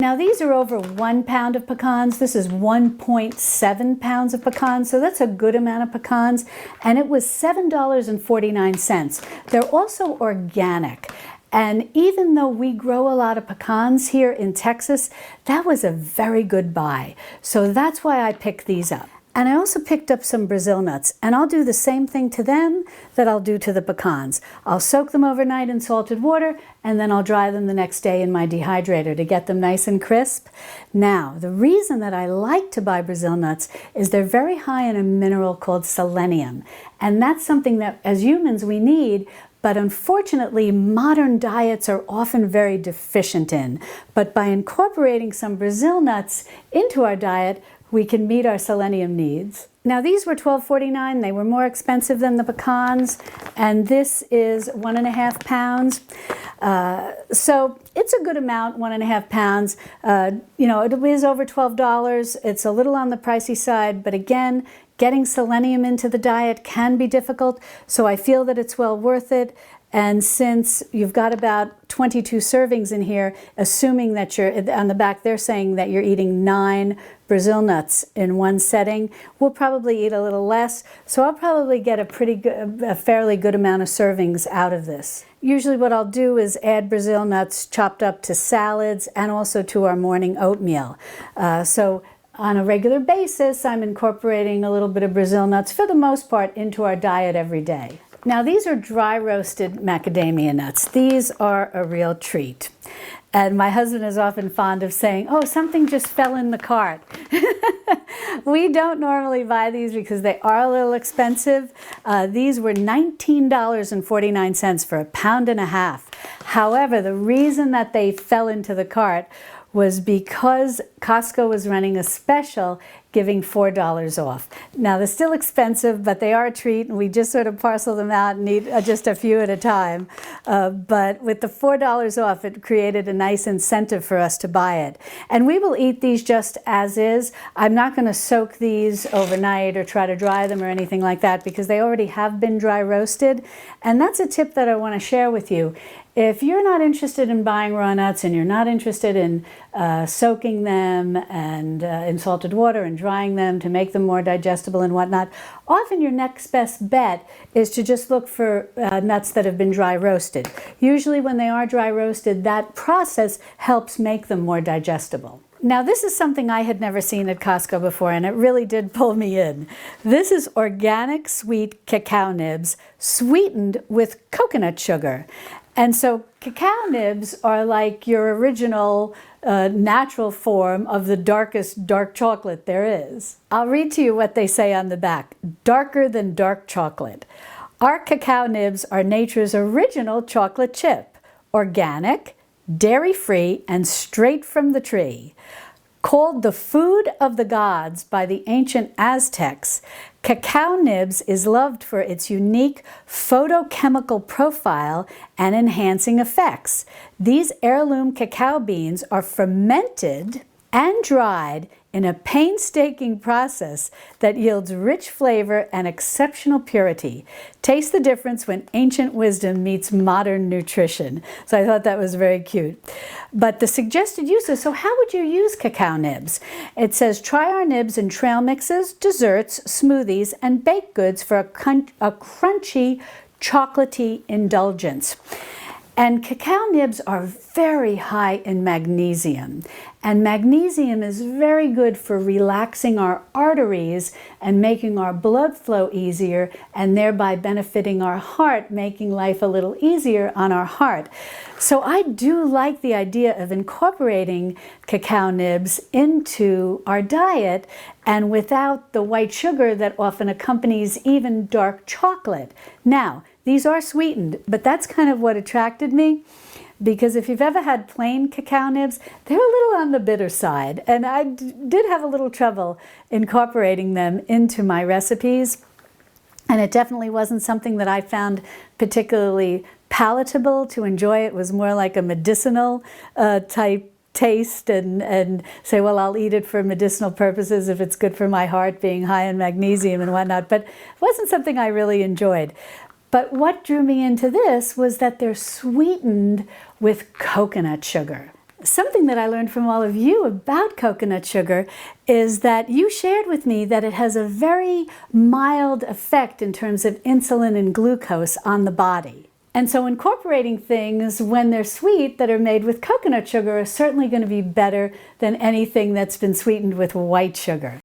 Now these are over 1 pound of pecans. This is 1.7 pounds of pecans, so that's a good amount of pecans, and it was $7.49. They're also organic. And even though we grow a lot of pecans here in Texas, that was a very good buy. So that's why I picked these up. And I also picked up some Brazil nuts, and I'll do the same thing to them that I'll do to the pecans. I'll soak them overnight in salted water, and then I'll dry them the next day in my dehydrator to get them nice and crisp. Now, the reason that I like to buy Brazil nuts is they're very high in a mineral called selenium. And that's something that as humans we need, but unfortunately modern diets are often very deficient in. But by incorporating some Brazil nuts into our diet, we can meet our selenium needs. Now these were $12.49. They were more expensive than the pecans, and this is 1.5 pounds. So it's a good amount, 1.5 pounds. You know, it is over $12. It's a little on the pricey side, but again, getting selenium into the diet can be difficult, so I feel that it's well worth it. And since you've got about 22 servings in here, assuming that you're, on the back they're saying that you're eating 9 Brazil nuts in one setting, we'll probably eat a little less. So I'll probably get a fairly good amount of servings out of this. Usually what I'll do is add Brazil nuts chopped up to salads and also to our morning oatmeal. So on a regular basis, I'm incorporating a little bit of Brazil nuts for the most part into our diet every day. Now these are dry roasted macadamia nuts. These are a real treat. And my husband is often fond of saying, oh, something just fell in the cart. We don't normally buy these because they are a little expensive. These were $19.49 for 1.5 pounds. However, the reason that they fell into the cart was because Costco was running a special giving $4 off. Now they're still expensive, but they are a treat, and we just sort of parcel them out and eat just a few at a time. But with the $4 off, it created a nice incentive for us to buy it. And we will eat these just as is. I'm not going to soak these overnight or try to dry them or anything like that because they already have been dry roasted. And that's a tip that I want to share with you. If you're not interested in buying raw nuts and you're not interested in soaking them and in salted water and drying them to make them more digestible and whatnot, often your next best bet is to just look for nuts that have been dry roasted. Usually when they are dry roasted, that process helps make them more digestible. Now this is something I had never seen at Costco before, and it really did pull me in. This is organic sweet cacao nibs sweetened with coconut sugar. And so cacao nibs are like your original natural form of the darkest dark chocolate there is. I'll read to you what they say on the back. Darker than dark chocolate. Our cacao nibs are nature's original chocolate chip. Organic, dairy-free, and straight from the tree. Called the food of the gods by the ancient Aztecs, cacao nibs is loved for its unique photochemical profile and enhancing effects. These heirloom cacao beans are fermented and dried in a painstaking process that yields rich flavor and exceptional purity. Taste the difference when ancient wisdom meets modern nutrition. So I thought that was very cute. But the suggested uses, so how would you use cacao nibs? It says, try our nibs in trail mixes, desserts, smoothies, and baked goods for a crunchy, chocolatey indulgence. And cacao nibs are very high in magnesium. And magnesium is very good for relaxing our arteries and making our blood flow easier, and thereby benefiting our heart, making life a little easier on our heart. So I do like the idea of incorporating cacao nibs into our diet, and without the white sugar that often accompanies even dark chocolate. Now, these are sweetened, but that's kind of what attracted me, because if you've ever had plain cacao nibs, they're a little on the bitter side, and I did have a little trouble incorporating them into my recipes, and it definitely wasn't something that I found particularly palatable to enjoy. It was more like a medicinal type taste, and say, well, I'll eat it for medicinal purposes if it's good for my heart, being high in magnesium and whatnot, but it wasn't something I really enjoyed. But what drew me into this was that they're sweetened with coconut sugar. Something that I learned from all of you about coconut sugar is that you shared with me that it has a very mild effect in terms of insulin and glucose on the body. And so incorporating things when they're sweet that are made with coconut sugar are certainly going to be better than anything that's been sweetened with white sugar.